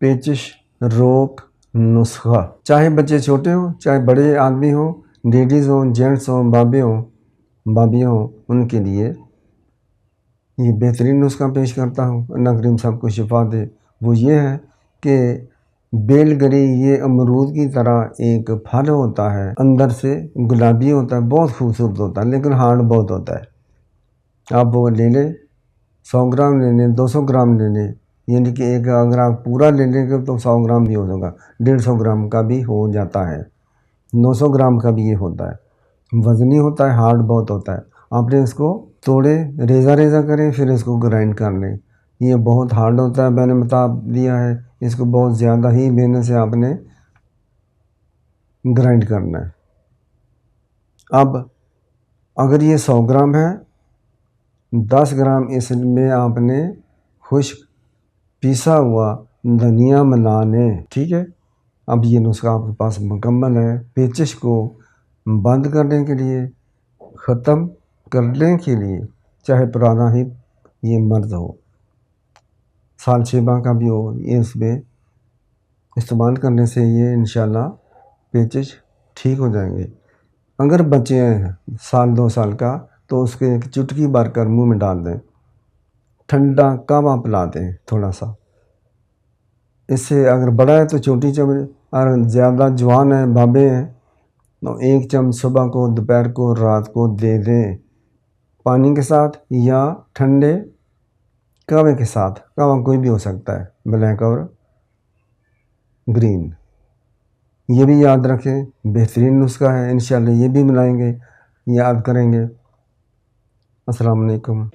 पेचिश रोक नुस्खा। चाहे बच्चे छोटे हों, चाहे बड़े आदमी हों, लेडीज़ हों, जेंट्स हों, बाबियाँ हों, उनके लिए ये बेहतरीन नुस्खा पेश करता हूँ। अल्लाह करीम सबको शिफा दे। वो ये है कि बेलगरी ये अमरूद की तरह एक फल होता है, अंदर से गुलाबी होता है, बहुत खूबसूरत होता है, लेकिन हार्ड बहुत होता है। आप वो ले लें, 100 ग्राम ले लें, 200 ग्राम ले लें, यानी कि एक अगर आप पूरा ले लेंगे तो 100 ग्राम भी हो जाएगा, 150 ग्राम का भी हो जाता है, 900 ग्राम का भी ये होता है। वज़नी होता है, हार्ड बहुत होता है। आपने इसको तोड़े, रेज़ा करें, फिर इसको ग्राइंड कर लें। ये बहुत हार्ड होता है, मैंने बता दिया है। इसको बहुत ज़्यादा ही मेहनत से आपने ग्राइंड करना है। अब अगर ये 100 ग्राम है, 10 ग्राम इसमें आपने खुश्क पिसा हुआ धनिया मिला लें, ठीक है। अब ये नुस्खा आपके पास मुकम्मल है। पेचिश को बंद करने के लिए, ख़त्म करने के लिए, चाहे पुराना ही ये मर्द हो, साल 6 माह का भी हो, ये इसमें इस्तेमाल करने से ये इंशाल्लाह पेचिश ठीक हो जाएंगे। अगर बच्चे हैं 1-2 साल का, तो उसके एक चुटकी भर कर मुँह में डाल दें, ठंडा कावा पिला दें थोड़ा सा। इससे अगर बड़ा है तो छोटी चम्मच, और ज़्यादा जवान है, बाबे हैं, तो 1 चम्मच सुबह को, दोपहर को, रात को दे दें, पानी के साथ या ठंडे कावे के साथ। कावा कोई भी हो सकता है, ब्लैक और ग्रीन। ये भी याद रखें, बेहतरीन नुस्खा है। इंशाल्लाह ये भी मिलाएंगे, याद करेंगे। अस्सलाम वालेकुम।